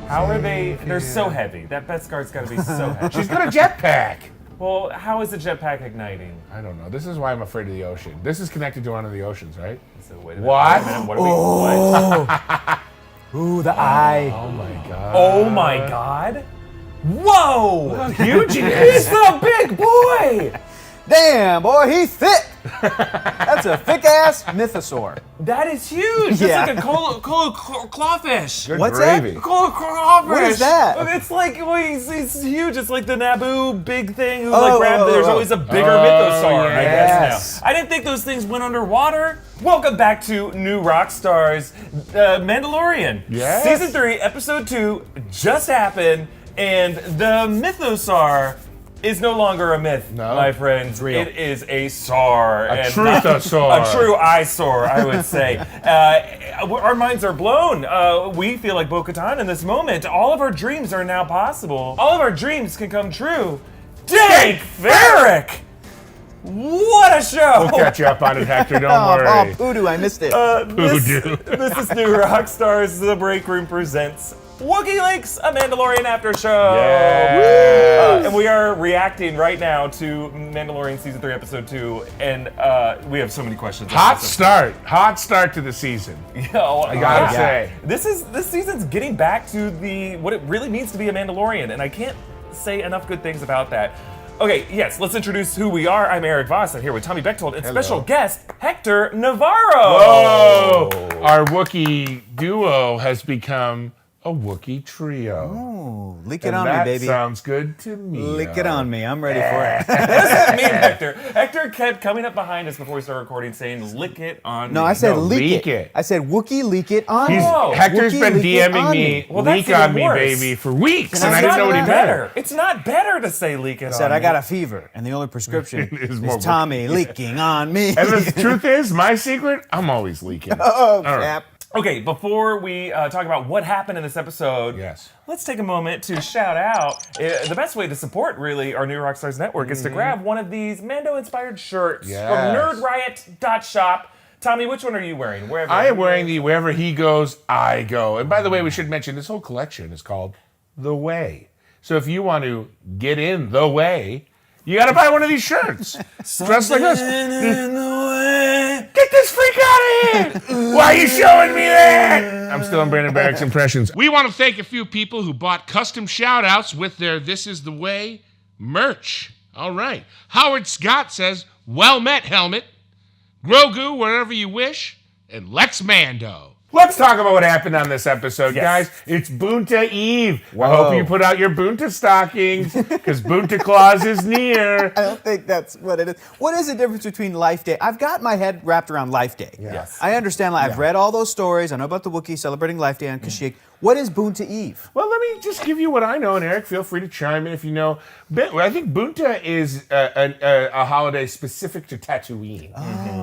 How are they? They're so heavy. That Beskar's got to be so heavy. She's got a jetpack. Well, how is the jetpack igniting? I don't know. This is why I'm afraid of the ocean. This is connected to one of the oceans, right? So wait a minute. What? Wait a minute. What are we? What? Ooh, the eye. Oh my god. Oh my God! Whoa! How huge he is. He's a big boy. Damn, boy, he's thick. That's a thick-ass mythosaur. That is huge. Yeah. It's like a clawfish. Good What's gravy. that? Clawfish. What is that? It's like he's huge. It's like the Naboo big thing who Oh, grabbed. There's oh. always a bigger Mythosaur, I guess yes. now. I didn't think those things went underwater. Welcome back to New Rockstars, Mandalorian. Yes. Season 3, Episode 2 just happened, and the Mythosaur is no longer a myth, No. my friends. real. It is a SAR. A and truthosaur. A true eyesore, I would say. Our minds are blown. We feel like Bo-Katan in this moment. All of our dreams are now possible. All of our dreams can come true. Dank Ferrick! What a show! We'll catch you up on it, Hector. Don't Oh, worry. poodoo, I missed it. This is New Rockstars. The Break Room presents Wookieeleaks, a Mandalorian after show. Yes. And we are reacting right now to Mandalorian Season 3, Episode 2, and we have so many questions. Hot start to the season. I gotta say. This season's getting back to what it really means to be a Mandalorian, and I can't say enough good things about that. Okay, yes, let's introduce who we are. I'm Eric Voss. I'm here with Tommy Bechtold and special guest Hector Navarro. Whoa! Our Wookiee duo has become a Wookiee trio. Ooh, leak it And on that me, baby. sounds good to me. Leak it on me. I'm ready for it. What does that mean, Hector? Hector kept coming up behind us before we started recording saying, lick it on No, me. I said No, leak leak it. it. I said Wookiee leak it on me. Oh, Hector's Wookiee been leak it DMing on me, Well, that's leak on even me, worse. baby, for weeks, and It's I didn't not know what he better. meant. It's not better to say leak it I said on I me. got a fever, and the only prescription Is more is Tommy leaking on me. And the truth is, my secret, I'm always leaking. Oh, All right. crap. Okay, before we talk about what happened in this episode, Yes. let's take a moment to shout out. The best way to support, really, our New Rockstars Network is to grab one of these Mando-inspired shirts Yes. from nerdriot.shop. Tommy, which one are you wearing? Wherever I am wearing the Wherever He Goes, I Go. And by the way, we should mention this whole collection is called The Way. So if you want to get in the way, you got to buy one of these shirts. Dressed like us. Get this freak out of here! Why are you showing me that? I'm still on Brandon Barrick's impressions. We want to thank a few people who bought custom shout-outs with their This Is The Way merch. All right. Howard Scott says, well met, Helmet. Grogu, wherever you wish. And Lex Mando. Let's talk about what happened on this episode, Yes. guys. It's Boonta Eve. I Whoa. hope you put out your Boonta stockings, because Boonta Claus is near. I don't think that's what it is. What is the difference between Life Day? I've got my head wrapped around Life Day. Yes. I understand. I've read all those stories. I know about the Wookiee celebrating Life Day on Kashyyyk. What is Boonta Eve? Well, let me just give you what I know, and Eric, feel free to chime in if you know. I think Boonta is a holiday specific to Tatooine.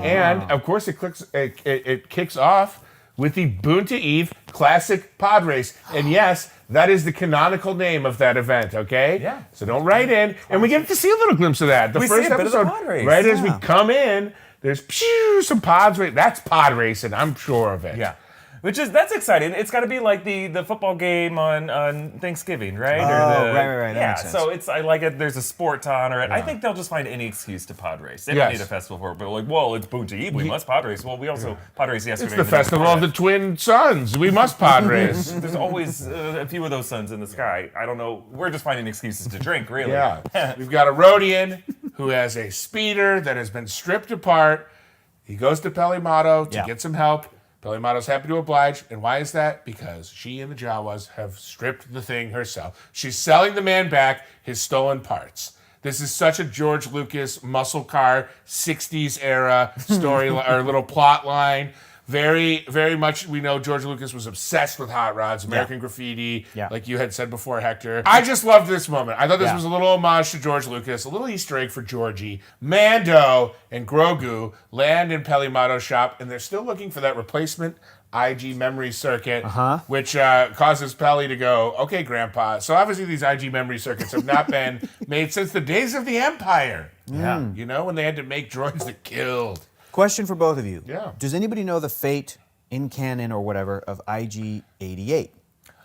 And, of course, it kicks off with the Boonta Eve Classic Pod Race. And yes, that is the canonical name of that event, okay? Yeah. So don't write in. And we get to see a little glimpse of that. The We see first a bit of the episode, pod race. right as we come in, there's some pods. That's pod racing, I'm sure of it. Yeah. That's exciting. It's got to be like the football game on Thanksgiving, right? Oh, right. That Yeah, makes sense. so it's I like it. There's a sport to honor it. I think they'll just find any excuse to pod race. They don't Yes. need a festival for it, but like, well, it's Boonta Eve. We must pod race. Well, we also pod race yesterday. It's the festival of the twin suns. We must pod race. There's always a few of those suns in the sky. I don't know. We're just finding excuses to drink, really. Yeah. We've got a Rhodian who has a speeder that has been stripped apart. He goes to Pelimato to get some help. Pelimato's happy to oblige. And why is that? Because she and the Jawas have stripped the thing herself. She's selling the man back his stolen parts. This is such a George Lucas muscle car 60s era story or little plot line. Very, very much, we know George Lucas was obsessed with hot rods, American Graffiti, like you had said before, Hector. I just loved this moment. I thought this was a little homage to George Lucas, a little Easter egg for Georgie. Mando and Grogu land in Pelimato's shop, and they're still looking for that replacement IG memory circuit, which causes Peli to go, okay, Grandpa. So obviously these IG memory circuits have not been made since the days of the Empire. Yeah. You know, when they had to make droids that killed. Question for both of you. Yeah. Does anybody know the fate in canon or whatever of IG-88?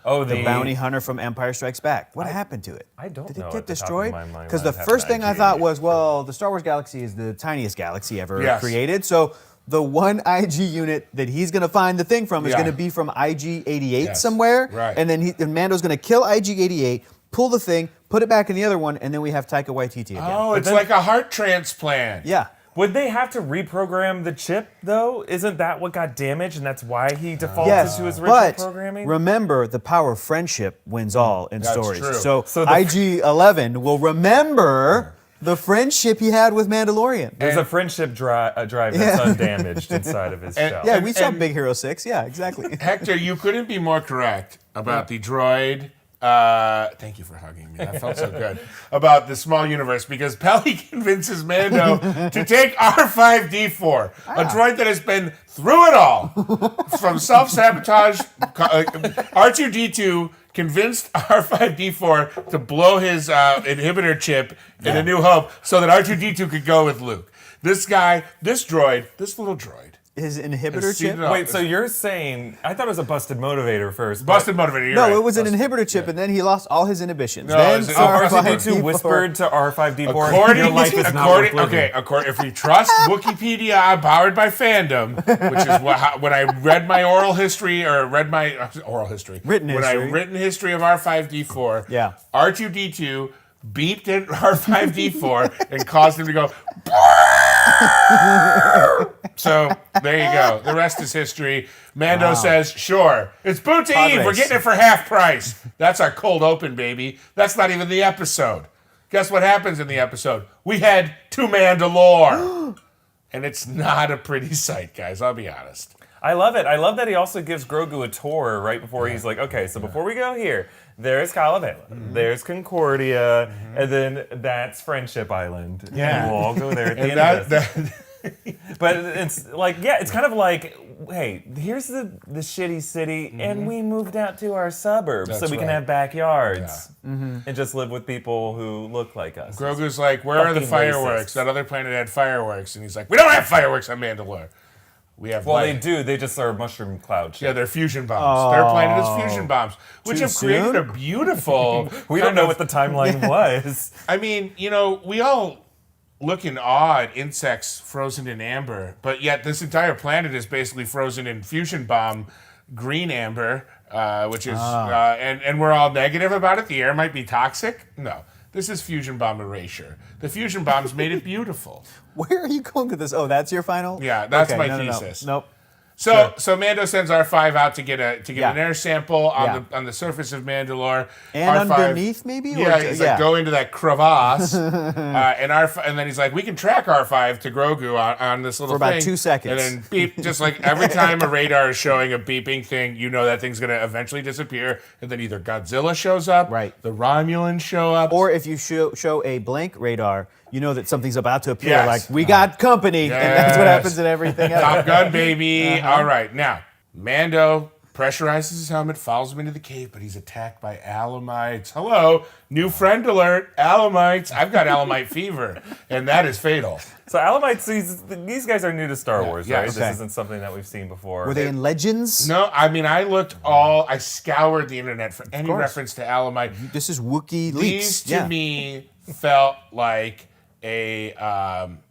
Oh, the the bounty hunter from Empire Strikes Back. What happened to it? I don't Did know it at get the top of destroyed? my mind Because why the it had first an thing I IG. thought was, well, the Star Wars galaxy is the tiniest galaxy ever Yes. created. So the one IG unit that he's going to find the thing from is Yeah. going to be from IG-88 Yes. somewhere. Right. And then Mando's going to kill IG-88, pull the thing, put it back in the other one, and then we have Taika Waititi again. Oh, it's then- like a heart transplant. Yeah. Would they have to reprogram the chip, though? Isn't that what got damaged, and that's why he defaulted Yes, to his original but programming? remember, the power of friendship wins all in That's stories. true. So the- IG-11 will remember the friendship he had with Mandalorian. There's a friendship drive that's undamaged inside of his shell. Yeah, we saw and- Big Hero 6. Yeah, exactly. Hector, you couldn't be more correct about the droid. Thank you for hugging me. That felt so good. About the small universe, because Pelly convinces Mando to take R5D4, a droid that has been through it all, from self-sabotage. R2D2 convinced R5D4 to blow his inhibitor chip in A New Hope so that R2D2 could go with Luke. This guy, this little droid. His inhibitor Has seen chip? it all. Wait, so you're saying... I thought it was a busted motivator first. Busted motivator. You're No, right. it was an inhibitor chip, and then he lost all his inhibitions. No, then it's an R2D2 whispered to R5D4, According, your life is not worth living. if we trust Wikipedia, powered by fandom, which is when I read my oral history or read my oral history, Written when history. I written history of R5D4, Yeah. R2D2 beeped at R5D4 and caused him to go. So there you go. The rest is history. Mando says, "Sure, it's Boot to Pod Eve. We're race. getting it for half price." That's our cold open, baby. That's not even the episode. Guess what happens in the episode? We head to Mandalore. And it's not a pretty sight, guys. I'll be honest. I love it. I love that he also gives Grogu a tour right before he's like, okay, so before we go here, there's Calavela, there's Concordia, and then that's Friendship Island. Yeah. And we'll all go there at the And end of this. But it's like, yeah, it's kind of like, hey, here's the shitty city, and we moved out to our suburbs so That's we can right. have backyards and just live with people who look like us. Grogu's like, where are the Fucking fireworks? racist. That other planet had fireworks. And he's like, we don't have fireworks on Mandalore. We have Well, light. they do. They just are mushroom cloud shit. Yeah, they're fusion bombs. Their planet is fusion bombs, which Too have created soon? a beautiful. We don't know what the timeline was. I mean, we all look in awe at insects frozen in amber, but yet this entire planet is basically frozen in fusion bomb green amber, which is, and we're all negative about it. The air might be toxic. No, this is fusion bomb erasure. The fusion bombs made it beautiful. Where are you going with this? Oh, that's your final? Yeah, that's my no, thesis. Nope. So Mando sends R5 out to get an air sample on Yeah. the surface of Mandalore. And R5 underneath, maybe? Yeah, he's like, go into that crevasse, and then he's like, we can track R5 to Grogu on this little For about thing. 2 seconds. And then beep, just like every time a radar is showing a beeping thing, you know that thing's going to eventually disappear. And then either Godzilla shows up, Right. the Romulans show up. Or if you show a blank radar, you know that something's about to appear. Yes. Like, we got company. And that's what Yes. happens in everything else. Top Gun, baby. All right. Now, Mando pressurizes his helmet, follows him into the cave, but he's attacked by Almites. Hello, new friend alert, Almites. I've got Almite fever, and that is fatal. So Almites, these guys are new to Star Wars, yeah, right? okay. This isn't something that we've seen before. Were they in Legends? No, I mean, I scoured the internet for any course. reference to Almite. This is Wookieeleaks. These, to me, felt like a...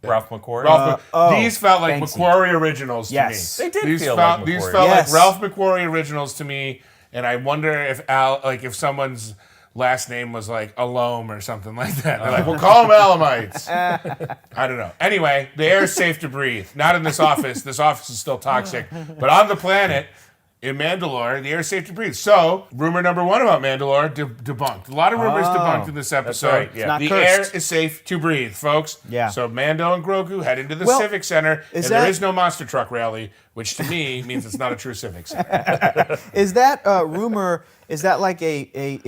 Ralph McQuarrie? These felt like Banksy. McQuarrie originals to Yes. me. They did These feel felt, like These McQuarrie. felt Yes. like Ralph McQuarrie originals to me, and I wonder if if someone's last name was like Alome or something like that. They're like, we'll call them Alamites. I don't know. Anyway, the air is safe to breathe. Not in this office. This office is still toxic. But on the planet, in Mandalore, the air is safe to breathe. So, rumor number one about Mandalore debunked. A lot of rumors debunked in this episode. right, yeah. Not The cursed. air is safe to breathe, folks. Yeah. So Mando and Grogu head into the Well, Civic Center, and is there that- is no monster truck rally, which to me means it's not a true Civic Center. Is that rumor, is that like a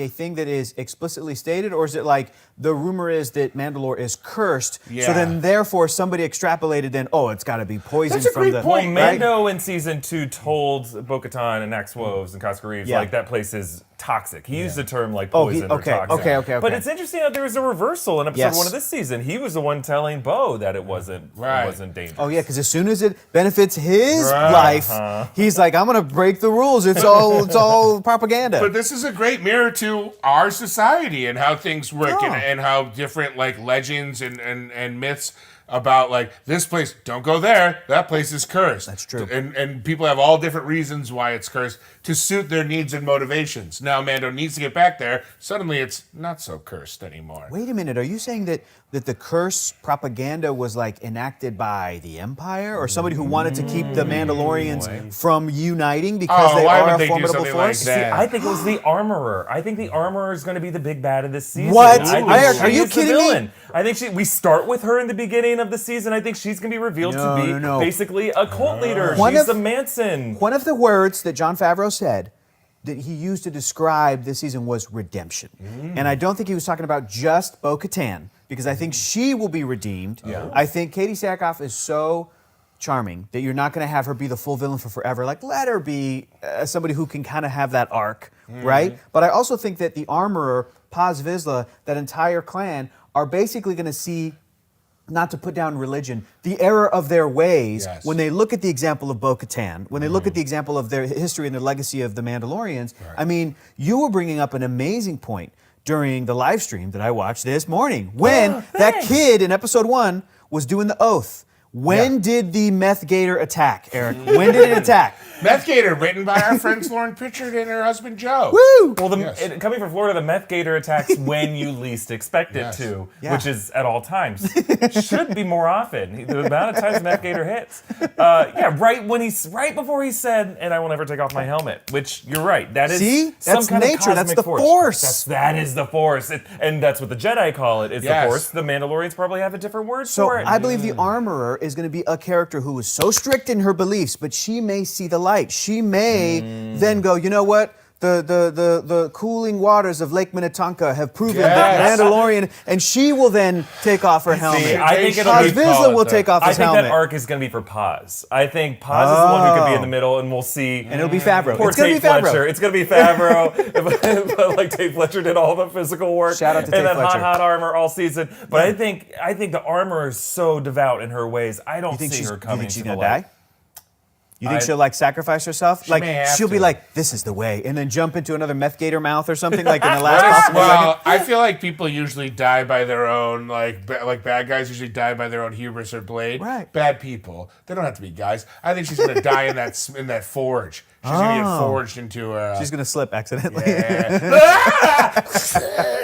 thing that is explicitly stated, or is it like the rumor is that Mandalore is cursed, Yeah. so then therefore somebody extrapolated then, oh, it's got to be poisoned That's a from great the... point. Mando in season 2 told Bo-Katan and Nax Woves and Cosca Reeves, Yeah. like, that place is toxic. He used the term like Oh, poison or toxic. okay. But it's interesting that there was a reversal in episode 1 of this season. He was the one telling Bo that it wasn't dangerous. Oh yeah, because as soon as it benefits his life, he's like, I'm gonna break the rules. It's all propaganda. But this is a great mirror to our society and how things work and how different like legends and myths about like this place, don't go there, that place is cursed. That's true. And people have all different reasons why it's cursed to suit their needs and motivations. Now Mando needs to get back there. Suddenly it's not so cursed anymore. Wait a minute, are you saying that the curse propaganda was like enacted by the Empire or somebody who wanted to keep the Mandalorians from uniting because they are a formidable force? See, I think it was the Armorer. I think the Armorer is going to be the big bad of this season. What? Are you kidding me? I think we start with her in the beginning of the season. I think she's going to be revealed to be basically a cult leader. She's the Manson. One of the words that Jon Favreau said that he used to describe this season was redemption. And I don't think he was talking about just Bo-Katan, because I think she will be redeemed. I think Katie Sackhoff is so charming that you're not going to have her be the full villain for forever. Like, let her be somebody who can kind of have that arc, right? But I also think that the Armorer, Paz Vizsla, that entire clan are basically going to see, not to put down religion, the error of their ways when they look at the example of Bo-Katan, when they look at the example of their history and the legacy of the Mandalorians. I mean, you were bringing up an amazing point during the live stream that I watched this morning when that kid in episode 1 was doing the oath. When did the Meth Gator attack, Eric? When did it attack? Meth Gator, written by our friends Lauren Pritchard and her husband Joe. Woo! Well, coming from Florida, the Meth Gator attacks when you least expect it to, which is at all times. Should be more often. The amount of times Meth Gator hits. Right before he said, "And I will never take off my helmet," which you're right. That is that's kind nature. Of that's the force. That is the force, and that's what the Jedi call it. Is the force. The Mandalorians probably have a different word for it. So I believe the Armorer is going to be a character who is so strict in her beliefs, but she may see the light. She may then go, you know what? The cooling waters of Lake Minnetonka have proven that Mandalorian, and she will then take off her helmet. I think Paz Vizsla will take off his helmet. I think that arc is going to be for Paz. I think Paz is the one who could be in the middle, and we'll see. And it'll be Favreau. Poor Tate Fletcher. It's going to be Favreau. But like Tate Fletcher did all the physical work. Shout out to Tate Fletcher. Hot armor all season. But I think the Armorer is so devout in her ways. I don't see her coming. You think she's to going the to light. die? You think she'll like sacrifice herself? She may have she'll be to. like, "This is the way," and then jump into another Meth Gator mouth or something like in the last possible Well, I feel like people usually die by their own, like bad guys usually die by their own hubris or blade. Right. Bad people. They don't have to be guys. I think she's going to die in that forge. She's going to get forged into a... She's going to slip accidentally.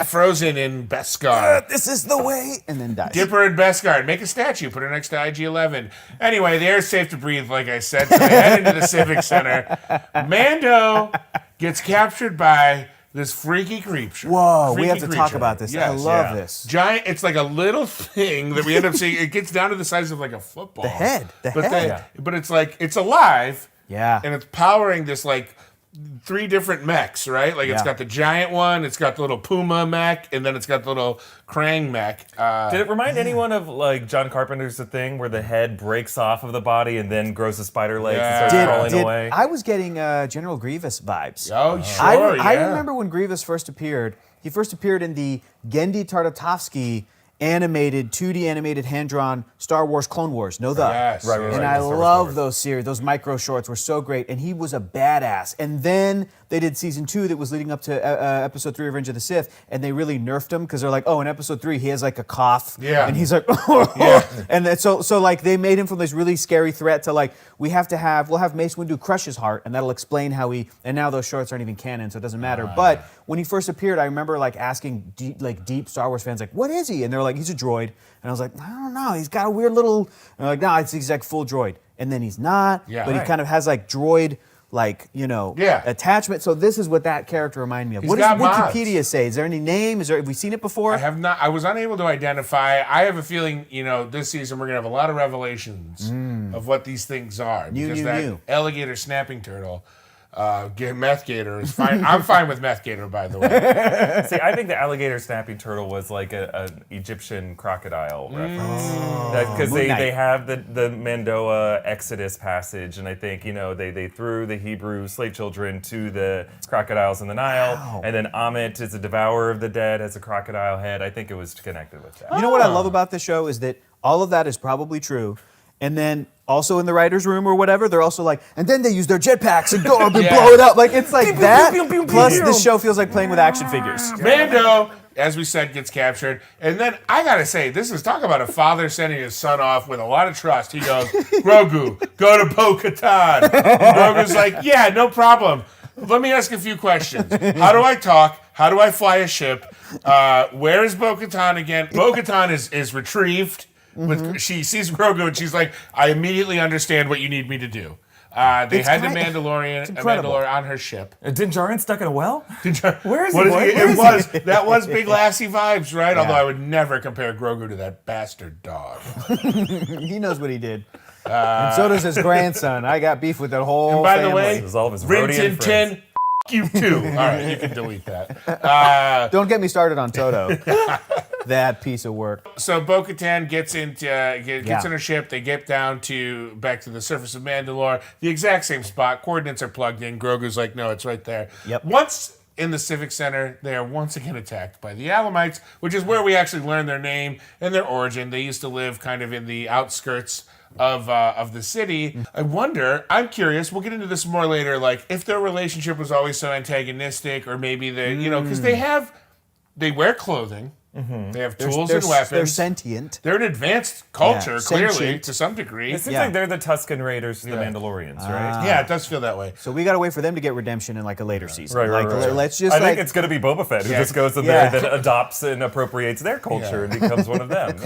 Frozen in Beskar. This is the way, and then dies. Dip her in Beskar. Make a statue. Put her next to IG-11. Anyway, the air's safe to breathe, like I said. So they head into the Civic Center. Mando gets captured by this freaky creature. Whoa, we have to talk about this. I love this. Giant, it's like a little thing that we end up seeing. It gets down to the size of like a football. The head. But it's like, it's alive. Yeah. And it's powering this like 3 different mechs, right? Like it's got the giant one, it's got the little Puma mech, and then it's got the little Krang mech. Did it remind anyone of like John Carpenter's The Thing, where the head breaks off of the body and then grows the spider legs and starts crawling away? I was getting General Grievous vibes. Oh, sure. I remember when Grievous first appeared. He first appeared in the Genndy Tartakovsky 2D animated hand-drawn Star Wars Clone Wars. Yes. Right. And I love those series. Those micro shorts were so great. And he was a badass. And then they did season 2 that was leading up to episode 3, Revenge of the Sith. And they really nerfed him because they're like, oh, in episode 3, he has like a cough. Yeah. And he's like, And then, so like they made him from this really scary threat to like, we'll have Mace Windu crush his heart. And that'll explain how and now those shorts aren't even canon, so it doesn't matter. But when he first appeared, I remember like asking deep Star Wars fans, like, what is he? And they're like, he's a droid. And I was like, I don't know. He's got a weird little... And they're like, no, he's like full droid. And then he's not. But he kind of has like droid, attachment. So this is what that character reminded me of. What does Wikipedia say? Is there any name? Have we seen it before? I have not. I was unable to identify. I have a feeling, this season we're going to have a lot of revelations of what these things are. New. Alligator snapping turtle Meth Gator is fine. I'm fine with Meth Gator, by the way. See, I think the alligator snapping turtle was like an Egyptian crocodile reference. Because they have the Mandoa Exodus passage, and I think, they threw the Hebrew slave children to the crocodiles in the Nile, and then Amit is a devourer of the dead, has a crocodile head. I think it was connected with that. You know what I love about this show is that all of that is probably true. And then also in the writer's room or whatever, they're also like, and then they use their jetpacks and go up and blow it up. Like, it's like that. Plus, this show feels like playing with action figures. Mando, as we said, gets captured. And then I got to say, talk about a father sending his son off with a lot of trust. He goes, Grogu, go to Bo-Katan. Grogu's like, yeah, no problem. Let me ask a few questions. How do I talk? How do I fly a ship? Where is Bo-Katan again? Bo-Katan is retrieved. She sees Grogu and she's like, I immediately understand what you need me to do. They had the Mandalorian on her ship. Din Djarin stuck in a well? Where is he? That was Big Lassie vibes, right? Yeah. Although I would never compare Grogu to that bastard dog. He knows what he did. And so does his grandson. I got beef with that whole and by family. the way, all of his Rodian friends. You too. All right, you can delete that. Don't get me started on Toto. That piece of work. So Bo-Katan gets in her ship. They get back to the surface of Mandalore. The exact same spot. Coordinates are plugged in. Grogu's like, no, it's right there. Yep. Once in the Civic Center, they are once again attacked by the Almites, which is where we actually learn their name and their origin. They used to live kind of in the outskirts of the city. I wonder, I'm curious, we'll get into this more later, like if their relationship was always so antagonistic, or maybe because they wear clothing. They have tools and weapons. They're sentient. They're an advanced culture, clearly, sentient. to some degree. It seems like they're the Tusken Raiders to the Mandalorians, right? Yeah, it does feel that way. So we got to wait for them to get redemption in like a later season. Right. Let's just. I think it's going to be Boba Fett who just goes in there and then adopts and appropriates their culture and becomes one of them.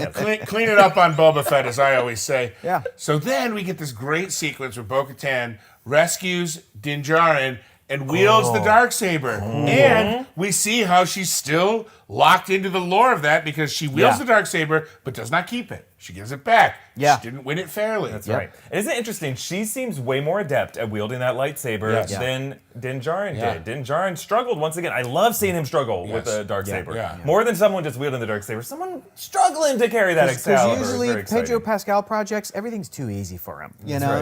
Clean it up on Boba Fett, as I always say. Yeah. So then we get this great sequence where Bo-Katan rescues Din Djarin and wields the Darksaber. And we see how she's still locked into the lore of that because she wields the Darksaber but does not keep it. She gives it back. Yeah. She didn't win it fairly. That's right. Isn't it interesting? She seems way more adept at wielding that lightsaber than Din Djarin did. Din Djarin struggled once again. I love seeing him struggle with the Darksaber. Yeah. More than someone just wielding the Darksaber. Someone struggling to carry that Excalibur. Because usually Pedro Pascal projects, everything's too easy for him.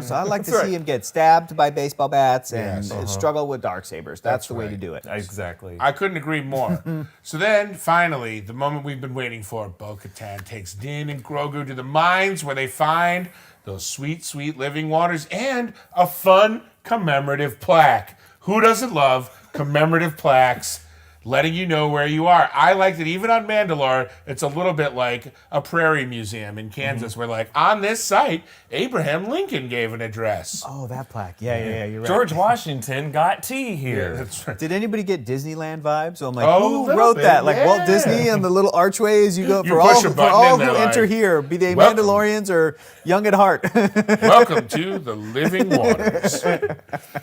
So I like to see him get stabbed by baseball bats and struggle with Darksabers. That's the way to do it. Exactly. I couldn't agree more. So then, finally, the moment we've been waiting for, Bo-Katan takes Din and Grogu to the mines where they find those sweet, sweet living waters and a fun commemorative plaque. Who doesn't love commemorative plaques letting you know where you are? I like that even on Mandalore, it's a little bit like a prairie museum in Kansas where, like, on this site, Abraham Lincoln gave an address. Oh, that plaque. Yeah, you're right. George Washington got tea here. Yeah, that's right. Did anybody get Disneyland vibes? So I'm like, Oh, who wrote bit, that? Like yeah. Walt Disney and the little archways you go You for push all a button and who they're enter like, here, be they "Welcome." Mandalorians or young at heart. Welcome to the living waters.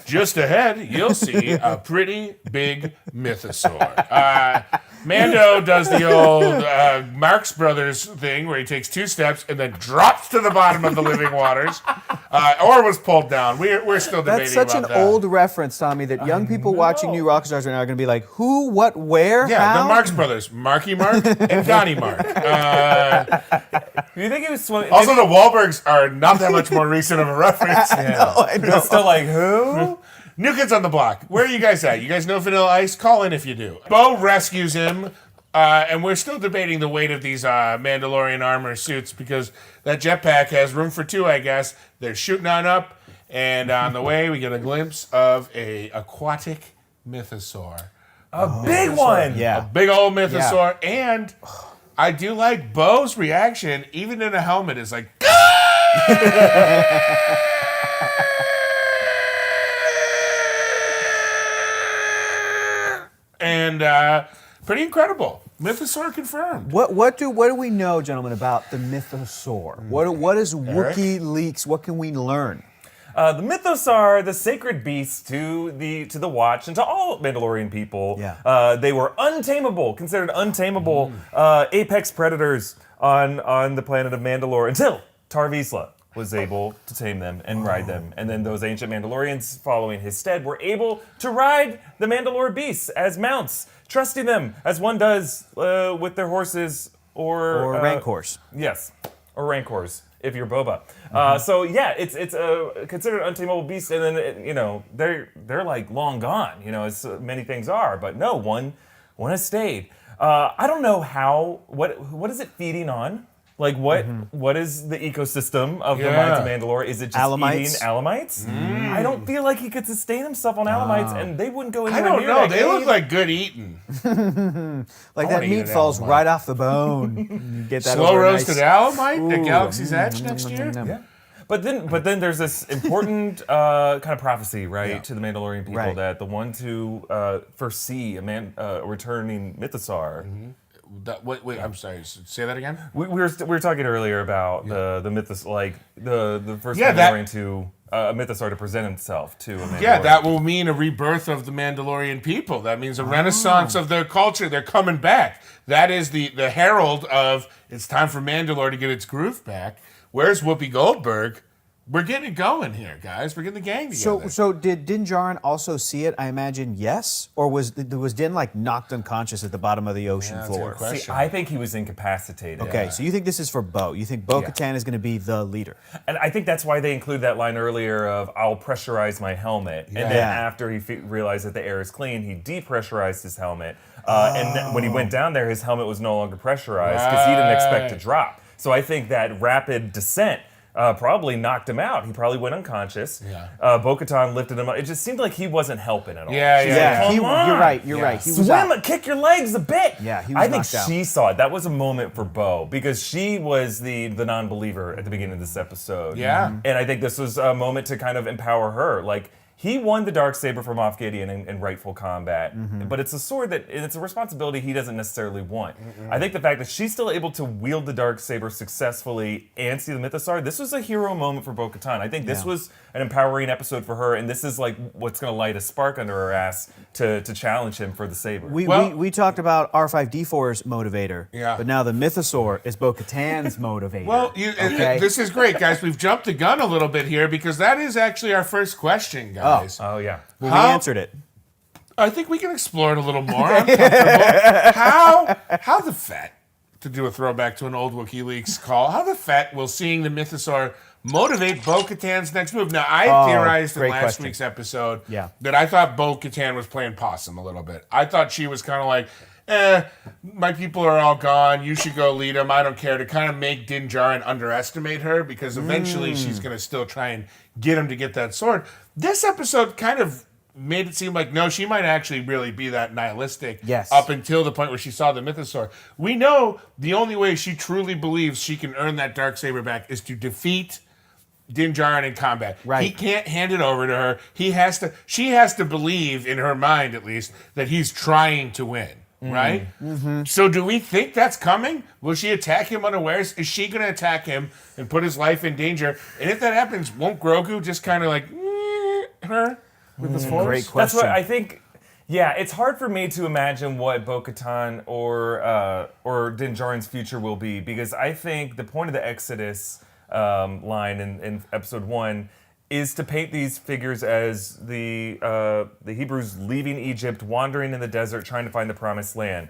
Just ahead, you'll see a pretty big mythosaur. Mando does the old Marx Brothers thing where he takes 2 steps and then drops to the bottom of the living waters, or was pulled down. We're still debating That's such an about that. old reference, Tommy, that young people watching new Rockstars right now are going to be like, who, what, where, Yeah, how? the Marx Brothers, Marky Mark and Donnie Mark. Do you think he was swimming? Also, the Wahlbergs are not that much more recent of a reference. I know. It's still like, who? New Kids on the Block. Where are you guys at? You guys know Vanilla Ice? Call in if you do. Bo rescues him, and we're still debating the weight of these Mandalorian armor suits because that jetpack has room for 2, I guess. They're shooting on up, and on the way we get a glimpse of a aquatic mythosaur. A big one. A Yeah. big old mythosaur, and I do like Bo's reaction, even in a helmet, is like, and pretty incredible. Mythosaur confirmed. What do we know, gentlemen, about the Mythosaur? What is Wookieeleaks? What can we learn? The Mythosaur, the sacred beast to the Watch and to all Mandalorian people. Yeah. They were untamable, considered untamable apex predators on the planet of Mandalore until Tar Vizsla. was able to tame them and ride them. And then those ancient Mandalorians following his stead were able to ride the Mandalore beasts as mounts, trusting them as one does with their horses or rancors. Yes, or rancors if you're Boba. So yeah, it's considered an untamable beast, and then they're like long gone. As many things are, but no, one has stayed. I don't know how. What is it feeding on? Like what is the ecosystem of the Mines of Mandalore? Is it just Almites? eating Almites? I don't feel like he could sustain himself on Almites, and they wouldn't go anywhere I don't near know. that They cave. look like good eating. Like that wanna eat meat an falls Alamite. right off the bone. You get that Slow over a roasted nice- Almite at Ooh. Galaxy's Edge next year. Yeah. But then there's this important kind of prophecy, right, to the Mandalorian people Right. that the ones who first see a returning Mythosaur. Wait, I'm sorry. Say that again. We were talking earlier about the Mythos, like the first Yeah, that- Mandalorian to a Mythosaur to present himself to a Mandalorian. Yeah, that will mean a rebirth of the Mandalorian people. That means a renaissance of their culture. They're coming back. That is the herald of it's time for Mandalore to get its groove back. Where's Whoopi Goldberg? We're getting it going here, guys. We're getting the gang together. So did Din Djarin also see it? I imagine yes, or was Din like knocked unconscious at the bottom of the ocean that's a good floor? question. See, I think he was incapacitated. Okay, so you think this is for Bo? You think Bo-Katan is going to be the leader? And I think that's why they include that line earlier of "I'll pressurize my helmet," and then Yeah. after he realized that the air is clean, he depressurized his helmet. And then when he went down there, his helmet was no longer pressurized because he didn't expect to drop. So I think that rapid descent probably knocked him out. He probably went unconscious. Yeah. Bo-Katan lifted him up. It just seemed like he wasn't helping at all. Yeah, She's yeah, like, yeah. "Come on." You're right. You're right. He was Swim, out. kick your legs a bit. Yeah, he was I think knocked out. she saw it. That was a moment for Bo because she was the non-believer at the beginning of this episode. Yeah. And I think this was a moment to kind of empower her. Like, he won the Darksaber from Moff Gideon in rightful combat, but it's a sword and it's a responsibility he doesn't necessarily want. I think the fact that she's still able to wield the Darksaber successfully and see the Mythosaur, this was a hero moment for Bo-Katan. I think this was an empowering episode for her, and this is like what's going to light a spark under her ass to challenge him for the saber. We talked about R5D4's motivator, Yeah. but now the Mythosaur is Bo-Katan's motivator. Well, this is great, guys. We've jumped the gun a little bit here because that is actually our first question, guys. Oh, yeah. Well, how- we answered it. I think we can explore it a little more. I'm comfortable. How the Fett, to do a throwback to an old Wookieeleaks call, how the Fett will seeing the Mythosaur motivate Bo-Katan's next move? Now, I theorized in great last question. week's episode Yeah. that I thought Bo-Katan was playing possum a little bit. I thought she was kind of like, my people are all gone. You should go lead them. I don't care. To kind of make Din Djarin underestimate her because eventually she's going to still try and get him to get that sword. This episode kind of made it seem like, no, she might actually really be that nihilistic Yes. up until the point where she saw the Mythosaur. We know the only way she truly believes she can earn that Darksaber back is to defeat Din Djarin in combat. Right. He can't hand it over to her. She has to believe, in her mind at least, that he's trying to win. Right? Mm-hmm. So do we think that's coming? Will she attack him unawares? Is she going to attack him and put his life in danger? And if that happens, won't Grogu just kind of like her with his force? Great That's question. what I think. Yeah, it's hard for me to imagine what Bo-Katan or Din Djarin's future will be because I think the point of the Exodus line in episode 1 is to paint these figures as the Hebrews leaving Egypt, wandering in the desert, trying to find the Promised Land.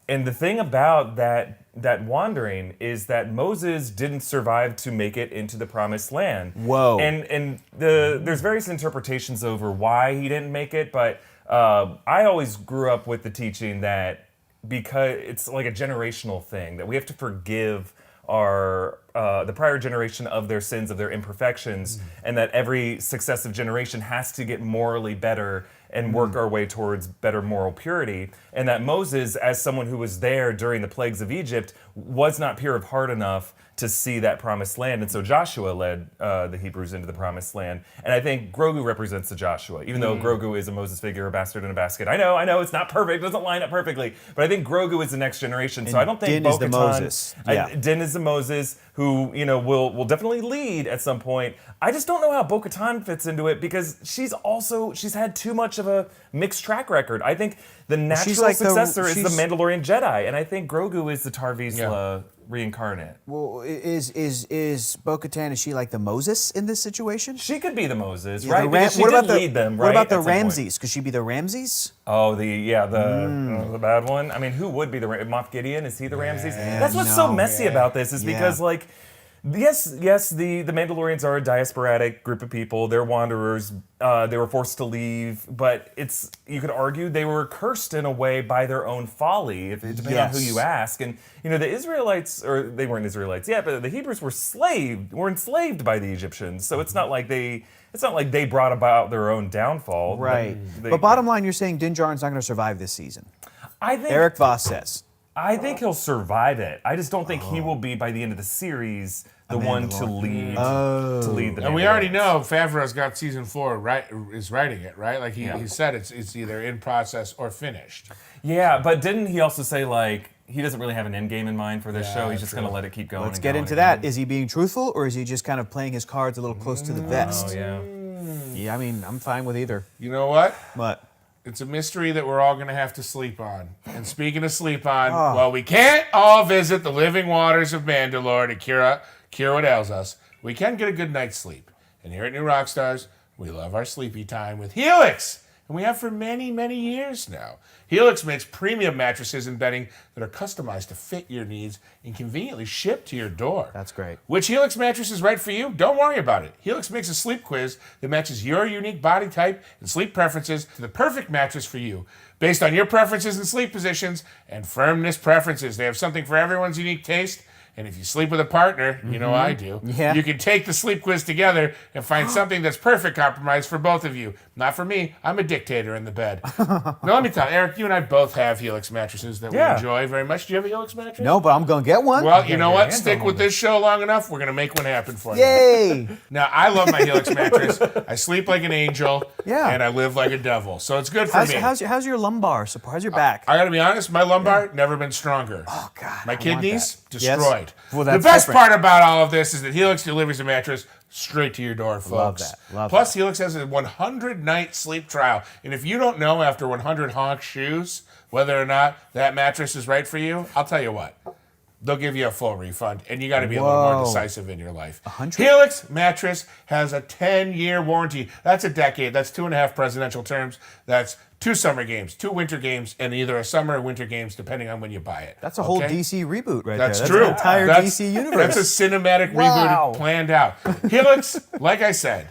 And the thing about that wandering is that Moses didn't survive to make it into the Promised Land. Whoa. And there's various interpretations over why he didn't make it, but I always grew up with the teaching that because it's like a generational thing, that we have to forgive the prior generation of their sins, of their imperfections, and that every successive generation has to get morally better and work our way towards better moral purity. And that Moses, as someone who was there during the plagues of Egypt, was not pure of heart enough to see that promised land. And so Joshua led the Hebrews into the promised land. And I think Grogu represents the Joshua, even though Grogu is a Moses figure, a bastard in a basket. I know, it's not perfect, it doesn't line up perfectly. But I think Grogu is the next generation. So I don't think Din is the Bo-Katan- Moses. Yeah. Din is the Moses who, will definitely lead at some point. I just don't know how Bo-Katan fits into it because she's had too much of a mixed track record. I think the natural like the- successor is the she's- Mandalorian Jedi, and I think Grogu is the Tar Vizsla reincarnate. Well, is Bo-Katan, is she like the Moses in this situation? She could be the Moses, Yeah, right? the Because she what did about the, lead them, What right? about the at some point. Ramses? Could she be the Ramses? Oh, the bad one. I mean, who would be the Moff Gideon? Is he the Ramses? That's what's so no. messy about this, is because like, yes, the Mandalorians are a diasporatic group of people. They're wanderers. They were forced to leave, but you could argue they were cursed in a way by their own folly, depending on who you ask. And the Israelites, or they weren't Israelites yet, but the Hebrews were enslaved by the Egyptians. So it's not like they brought about their own downfall. Right. But bottom line, you're saying Din Djarin's not going to survive this season. I think Eric Voss says. I think he'll survive it. I just don't think he will be, by the end of the series, the one to lead. To lead the. And we already know Favreau's got season 4 is writing it, right? Like he said, it's either in process or finished. Yeah, but didn't he also say like he doesn't really have an end game in mind for this show? He's just going to let it keep going. Let's get into that. Is he being truthful, or is he just kind of playing his cards a little close to the vest? Oh yeah. Yeah, I mean, I'm fine with either. You know what? What? It's a mystery that we're all going to have to sleep on. And speaking of sleep on, well, we can't all visit the living waters of Mandalore to cure what ails us. We can get a good night's sleep. And here at New Rockstars, we love our sleepy time with Helix. And we have for many, many years now. Helix makes premium mattresses and bedding that are customized to fit your needs and conveniently shipped to your door. That's great. Which Helix mattress is right for you? Don't worry about it. Helix makes a sleep quiz that matches your unique body type and sleep preferences to the perfect mattress for you. Based on your preferences and sleep positions and firmness preferences, they have something for everyone's unique taste. And if you sleep with a partner, you know I do, you can take the sleep quiz together and find something that's perfect compromise for both of you. Not for me. I'm a dictator in the bed. Now, let me tell you, Eric, you and I both have Helix mattresses that we enjoy very much. Do you have a Helix mattress? No, but I'm going to get one. Well, you know what? Stick with this show long enough. We're going to make one happen for you. Yay! Now, I love my Helix mattress. I sleep like an angel. Yeah. And I live like a devil. So it's good for me. How's your lumbar support? How's your back? I got to be honest, my lumbar never been stronger. Oh, God. My kidneys destroyed. Yes. Well, the that's best different. part about all of this is that Helix delivers a mattress straight to your door, folks. Love that. Love Plus, Helix has a 100-night sleep trial. And if you don't know after 100 honk shoes whether or not that mattress is right for you, I'll tell you what. They'll give you a full refund, and you got to be a little more decisive in your life. 100? Helix Mattress has a 10-year warranty. That's a decade. That's 2.5 presidential terms. That's 2 summer games, 2 winter games, and either a summer or winter games, depending on when you buy it. That's a whole DC reboot right That's there. true. An entire DC universe. That's a cinematic reboot planned out. Helix, like I said,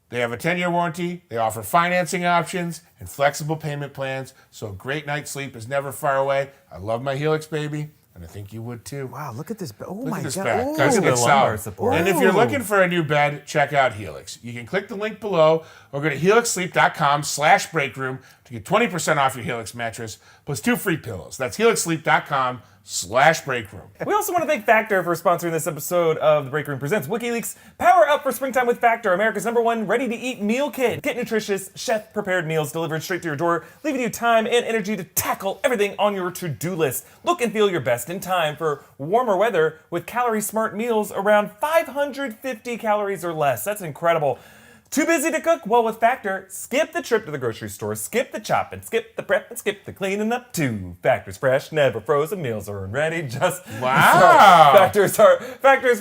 they have a 10-year warranty. They offer financing options and flexible payment plans, so a great night's sleep is never far away. I love my Helix, baby. And I think you would too. Wow, look at this. Oh Look my at this God. back. Ooh. Guys, Look at it's the lumbar solid. support. And if you're looking for a new bed, check out Helix. You can click the link below or go to helixsleep.com/breakroom to get 20% off your Helix mattress plus 2 free pillows. That's helixsleep.com/breakroom. We also want to thank Factor for sponsoring this episode of The Break Room Presents Wookieeleaks. Power up for springtime with Factor, America's #1 ready-to-eat meal kit. Get nutritious, chef-prepared meals delivered straight to your door, leaving you time and energy to tackle everything on your to-do list. Look and feel your best in time for warmer weather with calorie-smart meals around 550 calories or less. That's incredible. Too busy to cook? Well, with Factor, skip the trip to the grocery store, skip the chopping, skip the prep, and skip the cleaning up too. Factor's fresh, never frozen meals are ready just... Wow! Factor's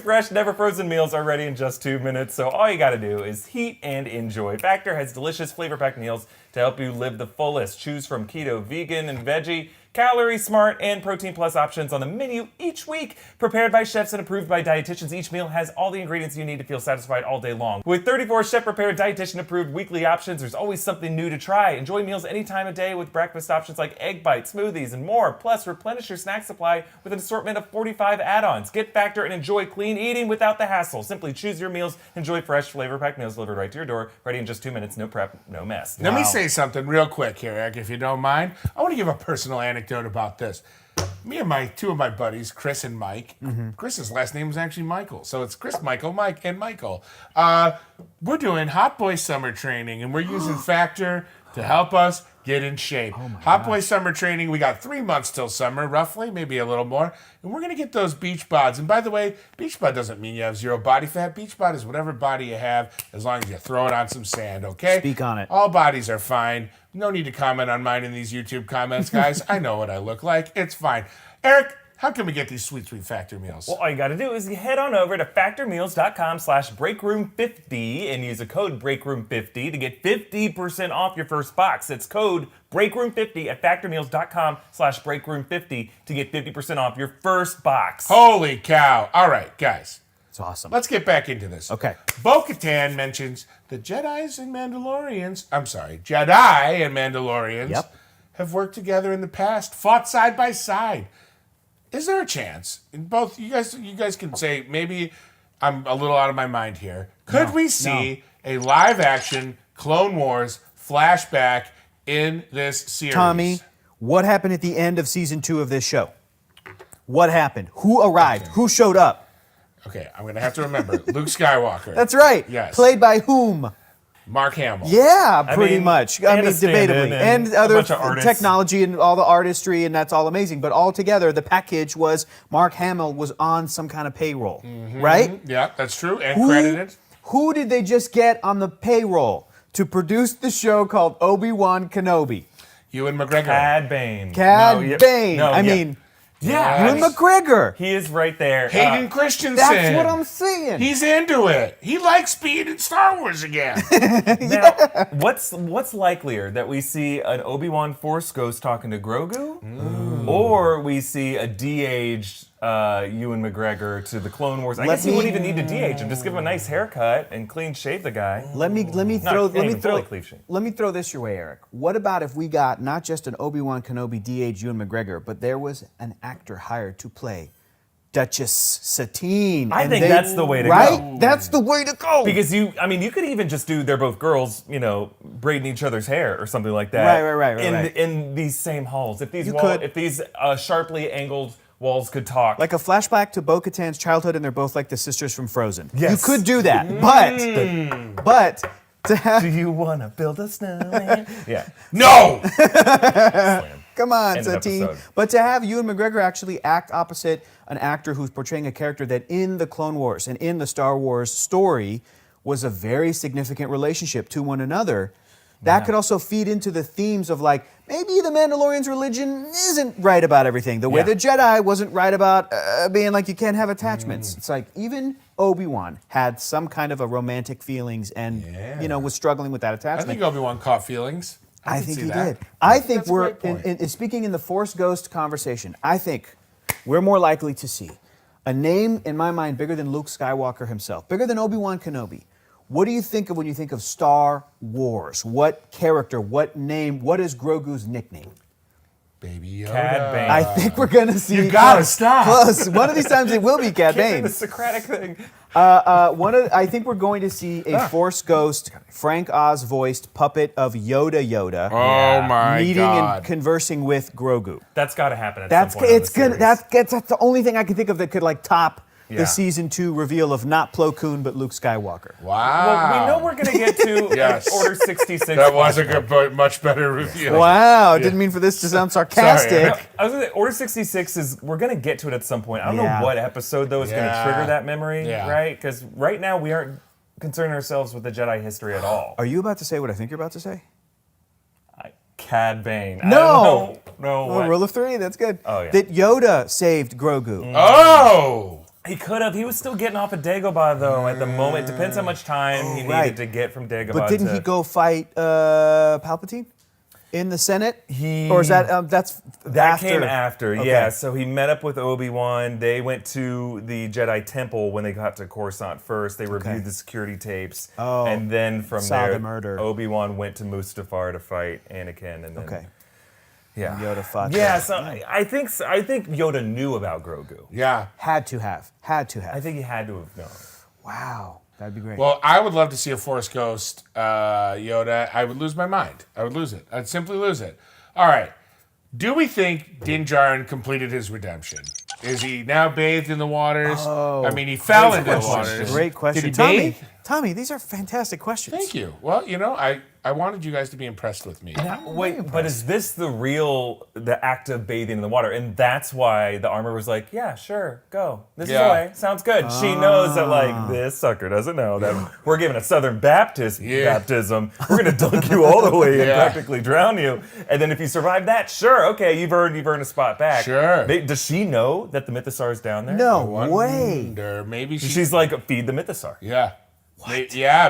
fresh, never frozen meals are ready in just 2 minutes, so all you gotta do is heat and enjoy. Factor has delicious flavor-packed meals to help you live the fullest. Choose from keto, vegan, and veggie, calorie smart, and protein plus options on the menu each week. Prepared by chefs and approved by dietitians, each meal has all the ingredients you need to feel satisfied all day long. With 34 chef-prepared, dietitian-approved weekly options, there's always something new to try. Enjoy meals any time of day with breakfast options like egg bites, smoothies, and more. Plus, replenish your snack supply with an assortment of 45 add-ons. Get Factor and enjoy clean eating without the hassle. Simply choose your meals, enjoy fresh, flavor-packed meals delivered right to your door, ready in just 2 minutes, no prep, no mess. Let me say something real quick here, Eric, if you don't mind. I want to give a personal anecdote about this. Me and 2 of my buddies, Chris and Mike. Chris's last name was actually Michael, so it's Chris, Michael, Mike, and Michael. We're doing Hot Boy Summer Training, and we're using Factor to help us get in shape. Hot Boy Summer Training, we got 3 months till summer, roughly, maybe a little more. And we're going to get those beach bods. And by the way, beach bod doesn't mean you have 0 body fat. Beach bod is whatever body you have, as long as you throw it on some sand, okay? Speak on it. All bodies are fine. No need to comment on mine in these YouTube comments, guys. I know what I look like. It's fine. Eric, How can we get these sweet, sweet factor meals? Well, all you got to do is you head on over to factormeals.com/breakroom50 and use a code breakroom50 to get 50% off your first box. It's code breakroom50 at factormeals.com/breakroom50 to get 50% off your first box. Holy cow. All right, guys. It's awesome. Let's get back into this. Okay. Bo-Katan mentions the Jedi and Mandalorians Yep. have worked together in the past, fought side by side. Is there a chance? In both you guys can say maybe I'm a little out of my mind here. Could we see a live action Clone Wars flashback in this series? Tommy, what happened at the end of season 2 of this show? What happened? Who arrived? Who showed up? Okay, I'm gonna have to remember. Luke Skywalker. That's right. Yes. Played by whom? Mark Hamill. Yeah, pretty mean, much. and a stand-in Debatably. and And a other bunch of artists. technology and all the artistry, and that's all amazing. But altogether, the package was Mark Hamill was on some kind of payroll, right? Yeah, that's true. And credited. Who did they just get on the payroll to produce the show called Obi-Wan Kenobi? Ewan McGregor. Cad Bane. Cad No, Bane. no, I mean, yeah. Ewan McGregor. He is right there. Hayden Christensen. That's what I'm saying. He's into it. He likes being in Star Wars again. Now, what's likelier, that we see an Obi-Wan Force Ghost talking to Grogu, or we see a de-aged Ewan McGregor to the Clone Wars? I guess he wouldn't even need to de-age him. Just give him a nice haircut and clean shave the guy. Let me throw this your way, Eric. What about if we got not just an Obi-Wan Kenobi de-aged Ewan McGregor, but there was an actor hired to play Duchess Satine? I think that's the way to right? go. That's the way to go. Because you could even just do they're both girls, braiding each other's hair or something like that. Right. In these same halls, if these could. if these sharply angled walls could talk, Like a flashback to Bo-Katan's childhood, and they're both like the sisters from Frozen. Yes. You could do that, but to have do you want to build a snowman? Yeah. No! come on, End of Satine. episode. But to have Ewan McGregor actually act opposite an actor who's portraying a character that in the Clone Wars and in the Star Wars story was a very significant relationship to one another. That could also feed into the themes of like, maybe the Mandalorian's religion isn't right about everything. The way the Jedi wasn't right about being like you can't have attachments. It's like even Obi-Wan had some kind of a romantic feelings and was struggling with that I attachment. think Obi-Wan caught feelings. I can think see he that. did. I think That's a we're great point. in speaking in the Force Ghost conversation. I think we're more likely to see a name in my mind bigger than Luke Skywalker himself, bigger than Obi-Wan Kenobi. What do you think of when you think of Star Wars? What character, what name, what is Grogu's nickname? Baby Yoda. Cad Bane. I think we're gonna see. You gotta close, stop. Close. One of these times it will be Cad The Bane. Socratic thing. I think we're going to see a Force Ghost, Frank Oz voiced puppet of Yoda. Oh my meeting God. and conversing with Grogu. That's got to happen at That's some point. it's gonna. That's the only thing I can think of that could like top the season 2 reveal of not Plo Koon but Luke Skywalker. Wow. Well, we know we're going to get to Yes. Order 66. That was a good, much better review. Wow, didn't mean for this to sound sarcastic. Sorry. I was going to say, Order 66 we're going to get to it at some point. I don't Yeah. know what episode, though, is going to trigger that memory, Yeah. right? Because right now we aren't concerning ourselves with the Jedi history at all. Are you about to say what I think you're about to say? Cad Bane. No. No. Oh, rule of 3, that's good. Oh, yeah. That Yoda saved Grogu. Oh! He could have. He was still getting off of Dagobah, though, at the moment. Depends how much time he right. needed to get from Dagobah But didn't to... he go fight Palpatine in the Senate? Or is that that's That after? came after, Okay. yeah. So he met up with Obi-Wan. They went to the Jedi Temple when they got to Coruscant first. They reviewed the security tapes. Oh, and then from saw there, the murder. Obi-Wan went to Mustafar to fight Anakin. And then, Okay. yeah. Yoda fought. Yeah, there. so I think Yoda knew about Grogu. Yeah. Had to have. I think he had to have known. Wow, that'd be great. Well, I would love to see a Force Ghost Yoda. I would lose my mind. I would lose it. I'd simply lose it. All right. Do we think Din Djarin completed his redemption? Is he now bathed in the waters? I mean, he fell into the waters. Great question. Did he Tommy, bathe? Tommy, these are fantastic questions. Thank you. Well, I wanted you guys to be impressed with me. Wait, but is this the act of bathing in the water? And that's why the armor was like, yeah, sure, go. This is the way. Sounds good. She knows that, like, this sucker doesn't know that we're giving a Southern Baptist baptism. We're going to dunk you all the way and practically drown you. And then if you survive that, sure, okay, you've earned a spot back. Sure. Does she know that the Mythosaur is down there? No way. Maybe She's like, feed the Mythosaur. Yeah.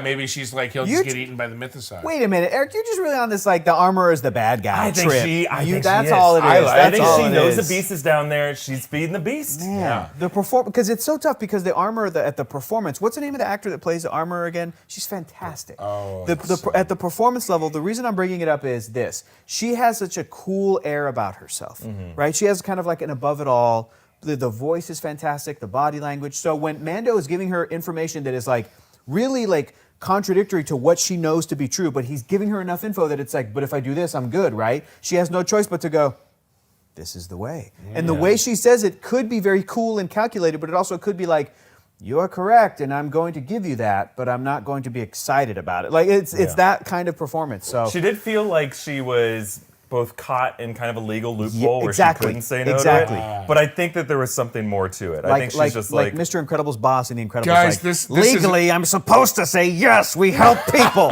Maybe she's like, he'll just get eaten by the Mythosaur. Wait a minute, Eric, you're just really on this, like, the armor is the bad guy I think trip. she That's is. all it is. I think she knows is. the beast is down there. She's feeding the beast. Yeah. Because it's so tough because the armor at the performance, what's the name of the actor that plays the armor again? She's fantastic. Oh, at the performance level, the reason I'm bringing it up is this. She has such a cool air about herself, right? She has kind of like an above it all. The voice is fantastic, the body language. So when Mando is giving her information that is like really like contradictory to what she knows to be true, but he's giving her enough info that it's like, but if I do this, I'm good, right? She has no choice but to go, this is the way. Yeah. And the way she says it could be very cool and calculated, but it also could be like, you are correct, and I'm going to give you that, but I'm not going to be excited about it. Like, it's that kind of performance. So she did feel like she was both caught in kind of a legal loophole where she couldn't say no to it. But I think that there was something more to it. I think she's just like Mr. Incredible's boss in The Incredibles. Guys, like, this legally, I'm supposed to say yes. We help people.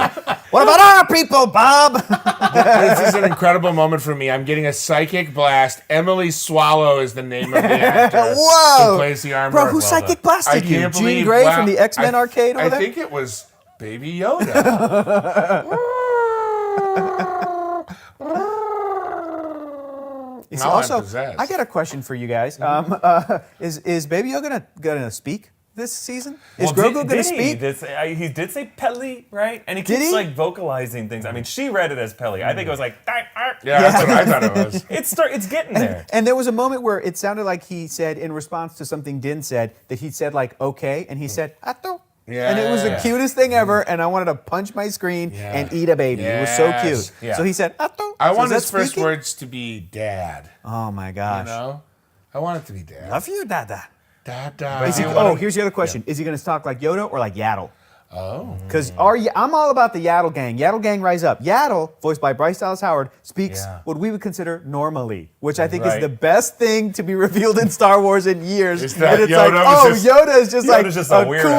What about our people, Bob? This is an incredible moment for me. I'm getting a psychic blast. Emily Swallow is the name of the actor Whoa! who plays the armor. Bro, who psychic blasted you? Can't Gene believe Grey from the X-Men arcade over there? I think it was Baby Yoda. Also, I got a question for you guys. Is Baby Yoda gonna speak this season? Is Grogu gonna speak? He did say Peli, right? And he keeps like vocalizing things. I mean, she read it as Peli. I think it was like, yeah, that's what I thought it was. It's getting there. And there was a moment where it sounded like he said, in response to something Din said, that he said like, okay, and he said, ato. Yeah. And it was the cutest thing ever, and I wanted to punch my screen and eat a baby. It was so cute. Yeah. So he said, ato. I want his first words to be dad. Oh my gosh. I want it to be dad. Love you, Dada. Dada. Here's the other question. Is he going to talk like Yoda or like Yaddle? Oh. Because I'm all about the Yaddle gang. Yaddle gang, rise up. Yaddle, voiced by Bryce Dallas Howard, speaks what we would consider normally, which I think is the best thing to be revealed in Star Wars in years. Is that and it's Yoda like, Yoda is just like a cool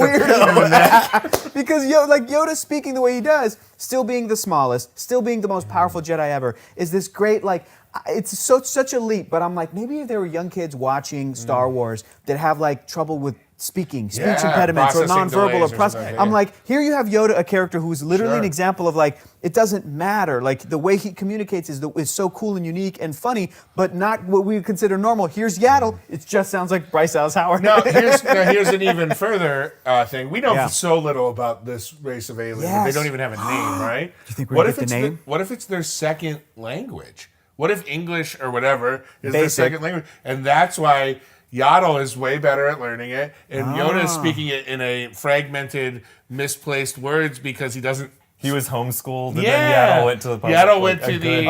weirdo. Because Yoda speaking the way he does, still being the smallest, still being the most powerful Jedi ever, is this great, like, it's such a leap, but I'm like, maybe if there were young kids watching Star Wars that have like trouble with speech impediments or nonverbal or processing. I'm like, here you have Yoda, a character who is literally an example of like, it doesn't matter. Like the way he communicates is so cool and unique and funny, but not what we would consider normal. Here's Yaddle. It just sounds like Bryce Dallas Howard. Now here's an even further thing. We know so little about this race of aliens. They don't even have a name, right? Do you think we're going to get the name? What if it's their second language? What if English or whatever is their second language? And that's why Yaddle is way better at learning it, and Yoda is speaking it in a fragmented, misplaced words because he doesn't. He was homeschooled, and then Yaddle went to the public. Yaddle went to the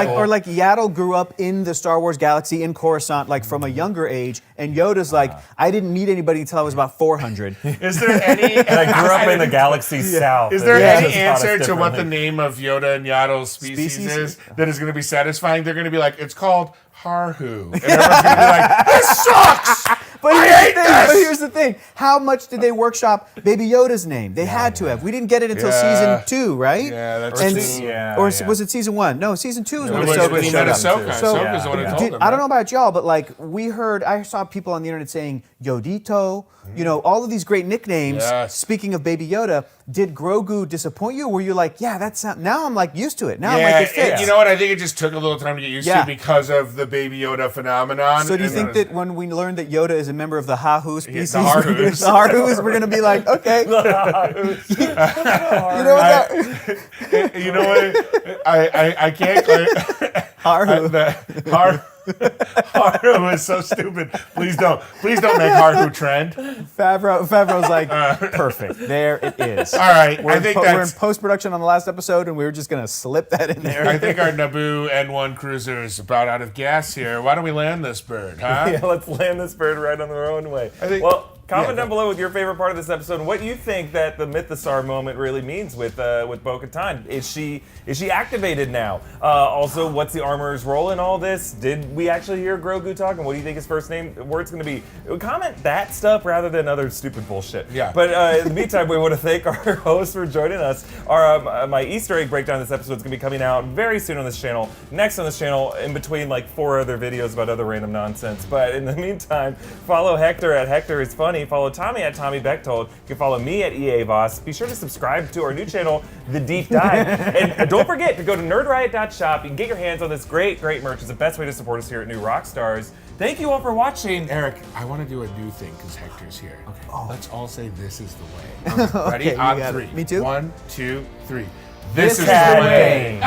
or like Yaddle grew up in the Star Wars galaxy in Coruscant, like from a younger age, and Yoda's like, I didn't meet anybody until I was about 400. Is there any? And I grew up in the galaxy south. Is there any answer to what the name of Yoda and Yaddle's species is that is going to be satisfying? They're going to be like, it's called Harhu, and everyone's going to be like, this sucks. But here's the thing. How much did they workshop Baby Yoda's name? They had to have. We didn't get it until season 2, right? Yeah, that's true. Was it season 1? No, season 2 is when when he met Ahsoka. Ahsoka's the one who told him. I don't know about y'all, but like I saw people on the internet saying Yodito, all of these great nicknames. Yes. Speaking of Baby Yoda, did Grogu disappoint you? Or were you like, now I'm like used to it. Now I'm like, it fits. You know what? I think it just took a little time to get used to because of the Baby Yoda phenomenon. So do you think that when we learned that Yoda is a member of the Hahu species, the Harhus, we're going to be like, okay. You know what? I can't. Harhu. Haru is so stupid. Please don't make Haru trend. Favreau's like, perfect. There it is. All right. We're in post-production on the last episode, and we were just going to slip that in there. I think our Naboo N1 cruiser is about out of gas here. Why don't we land this bird, huh? Yeah, let's land this bird right on our own way. Comment down below with your favorite part of this episode and what you think that the Mythosaur moment really means with Bo-Katan. Is she activated now? Also, what's the armorer's role in all this? Did we actually hear Grogu talk? And what do you think his first word's going to be? Comment that stuff rather than other stupid bullshit. Yeah. But in the meantime, we want to thank our hosts for joining us. My Easter egg breakdown of this episode is going to be coming out very soon on this channel. Next on this channel, in between like 4 other videos about other random nonsense. But in the meantime, follow Hector at Hector is Funny. Follow Tommy at Tommy Bechtold. You can follow me at EA Voss. Be sure to subscribe to our new channel, The Deep Dive. And don't forget to go to nerdriot.shop. You can get your hands on this great merch. It's the best way to support us here at New Rockstars. Thank you all for watching. Eric, I want to do a new thing because Hector's here. Okay. Let's all say this is the way. Ready? Okay, On you got 3. it. Me too? 1, 2, 3. This is the way.